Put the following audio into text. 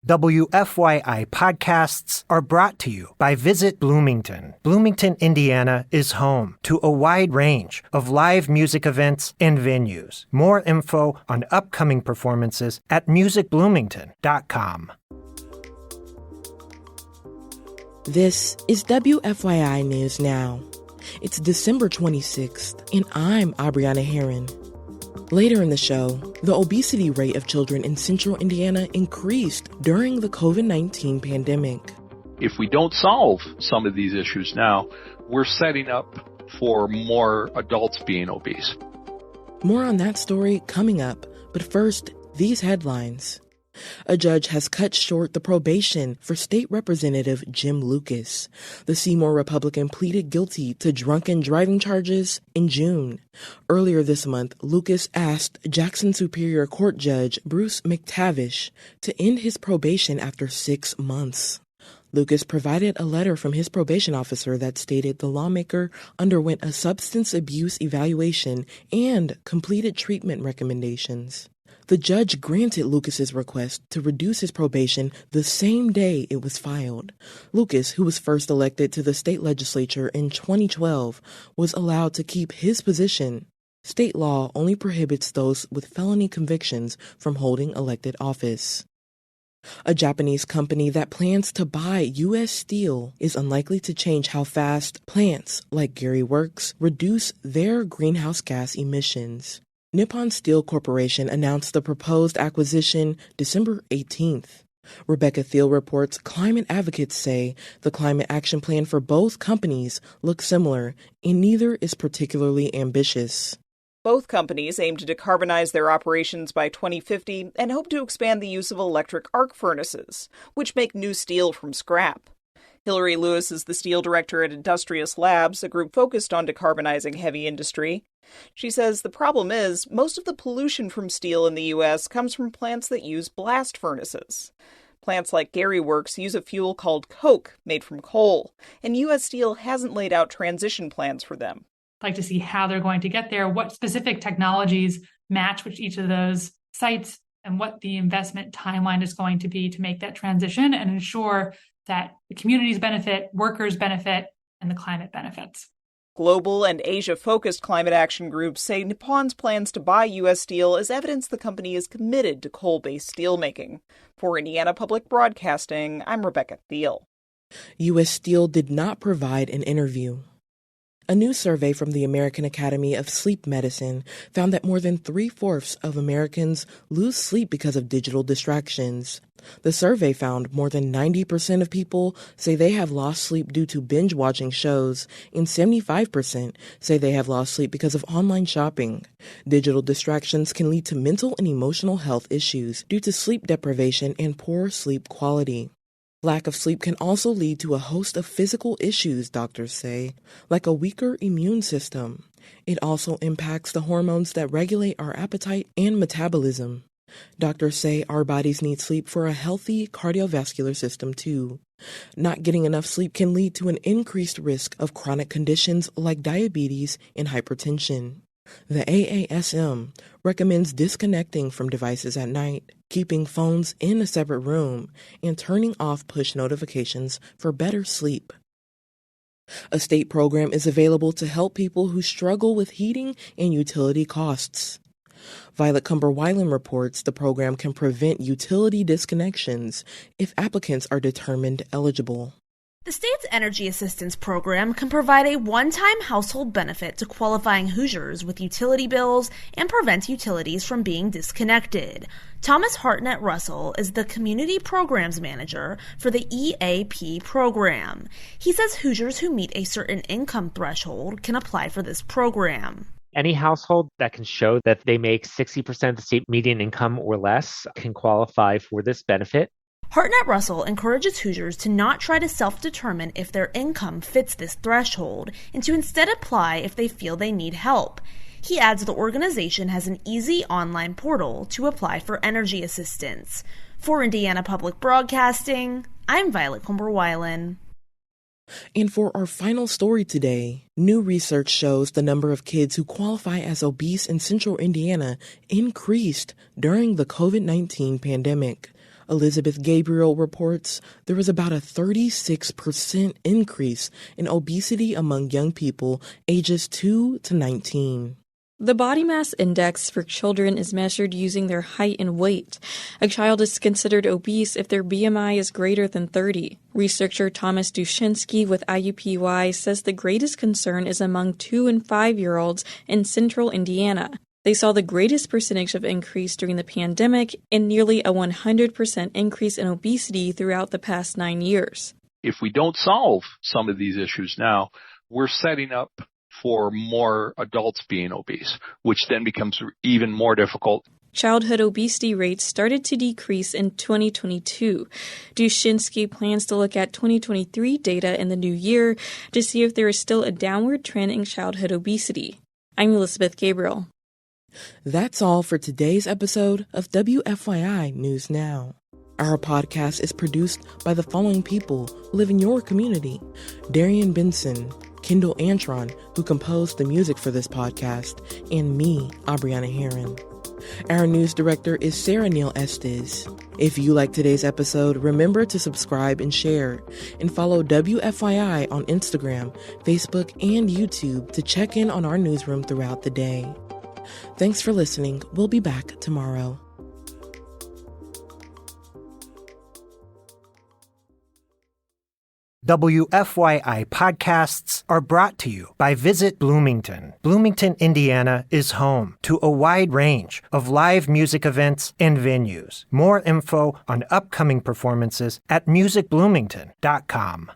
WFYI podcasts are brought to you by Visit Bloomington. Bloomington, Indiana is home to a wide range of live music events and venues. More info on upcoming performances at musicbloomington.com. This is WFYI News Now. It's December 26th, and I'm Abriana Herron. Later in the show, the obesity rate of children in central Indiana increased during the COVID-19 pandemic. If we don't solve some of these issues now, we're setting up for more adults being obese. More on that story coming up, but first, these headlines. A judge has cut short the probation for State Representative Jim Lucas. The Seymour Republican pleaded guilty to drunken driving charges in June. Earlier this month, Lucas asked Jackson Superior Court Judge Bruce McTavish to end his probation after 6 months. Lucas provided a letter from his probation officer that stated the lawmaker underwent a substance abuse evaluation and completed treatment recommendations. The judge granted Lucas's request to reduce his probation the same day it was filed. Lucas, who was first elected to the state legislature in 2012, was allowed to keep his position. State law only prohibits those with felony convictions from holding elected office. A Japanese company that plans to buy U.S. steel is unlikely to change how fast plants like Gary Works reduce their greenhouse gas emissions. Nippon Steel Corporation announced the proposed acquisition December 18th. Rebecca Thiel reports climate advocates say the climate action plan for both companies looks similar, and neither is particularly ambitious. Both companies aim to decarbonize their operations by 2050 and hope to expand the use of electric arc furnaces, which make new steel from scrap. Hillary Lewis is the steel director at Industrious Labs, a group focused on decarbonizing heavy industry. She says the problem is most of the pollution from steel in the U.S. comes from plants that use blast furnaces. Plants like Gary Works use a fuel called coke, made from coal, and U.S. Steel hasn't laid out transition plans for them. I'd like to see how they're going to get there, what specific technologies match with each of those sites, and what the investment timeline is going to be to make that transition and ensure that the communities benefit, workers benefit, and the climate benefits. Global and Asia-focused climate action groups say Nippon's plans to buy U.S. Steel is evidence the company is committed to coal-based steelmaking. For Indiana Public Broadcasting, I'm Rebecca Thiel. U.S. Steel did not provide an interview. A new survey from the American Academy of Sleep Medicine found that more than 3/4 of Americans lose sleep because of digital distractions. The survey found more than 90% of people say they have lost sleep due to binge-watching shows, and 75% say they have lost sleep because of online shopping. Digital distractions can lead to mental and emotional health issues due to sleep deprivation and poor sleep quality. Lack of sleep can also lead to a host of physical issues, doctors say, like a weaker immune system. It also impacts the hormones that regulate our appetite and metabolism. Doctors say our bodies need sleep for a healthy cardiovascular system, too. Not getting enough sleep can lead to an increased risk of chronic conditions like diabetes and hypertension. The AASM recommends disconnecting from devices at night, keeping phones in a separate room, and turning off push notifications for better sleep. A state program is available to help people who struggle with heating and utility costs. Violet Cumber-Weiland reports the program can prevent utility disconnections if applicants are determined eligible. The state's Energy Assistance Program can provide a one-time household benefit to qualifying Hoosiers with utility bills and prevent utilities from being disconnected. Thomas Hartnett Russell is the Community Programs Manager for the EAP program. He says Hoosiers who meet a certain income threshold can apply for this program. Any household that can show that they make 60% of the state median income or less can qualify for this benefit. Hartnett Russell encourages Hoosiers to not try to self-determine if their income fits this threshold and to instead apply if they feel they need help. He adds the organization has an easy online portal to apply for energy assistance. For Indiana Public Broadcasting, I'm Violet Cumber-Weiland. And for our final story today, new research shows the number of kids who qualify as obese in central Indiana increased during the COVID-19 pandemic. Elizabeth Gabriel reports there was about a 36% increase in obesity among young people ages 2 to 19. The body mass index for children is measured using their height and weight. A child is considered obese if their BMI is greater than 30. Researcher Thomas Dushinsky with IUPUI says the greatest concern is among 2 and 5-year-olds in central Indiana. They saw the greatest percentage of increase during the pandemic and nearly a 100% increase in obesity throughout the past 9 years. If we don't solve some of these issues now, we're setting up for more adults being obese, which then becomes even more difficult. Childhood obesity rates started to decrease in 2022. Dushinsky plans to look at 2023 data in the new year to see if there is still a downward trend in childhood obesity. I'm Elizabeth Gabriel. That's all for today's episode of WFYI News Now. Our podcast is produced by the following people who live in your community: Darian Benson, Kendall Antron, who composed the music for this podcast, and me, Aubriana Herron. Our news director is Sarah Neal Estes. If you like today's episode, remember to subscribe and share, and follow WFYI on Instagram, Facebook, and YouTube to check in on our newsroom throughout the day. Thanks for listening. We'll be back tomorrow. WFYI podcasts are brought to you by Visit Bloomington. Bloomington, Indiana is home to a wide range of live music events and venues. More info on upcoming performances at musicbloomington.com.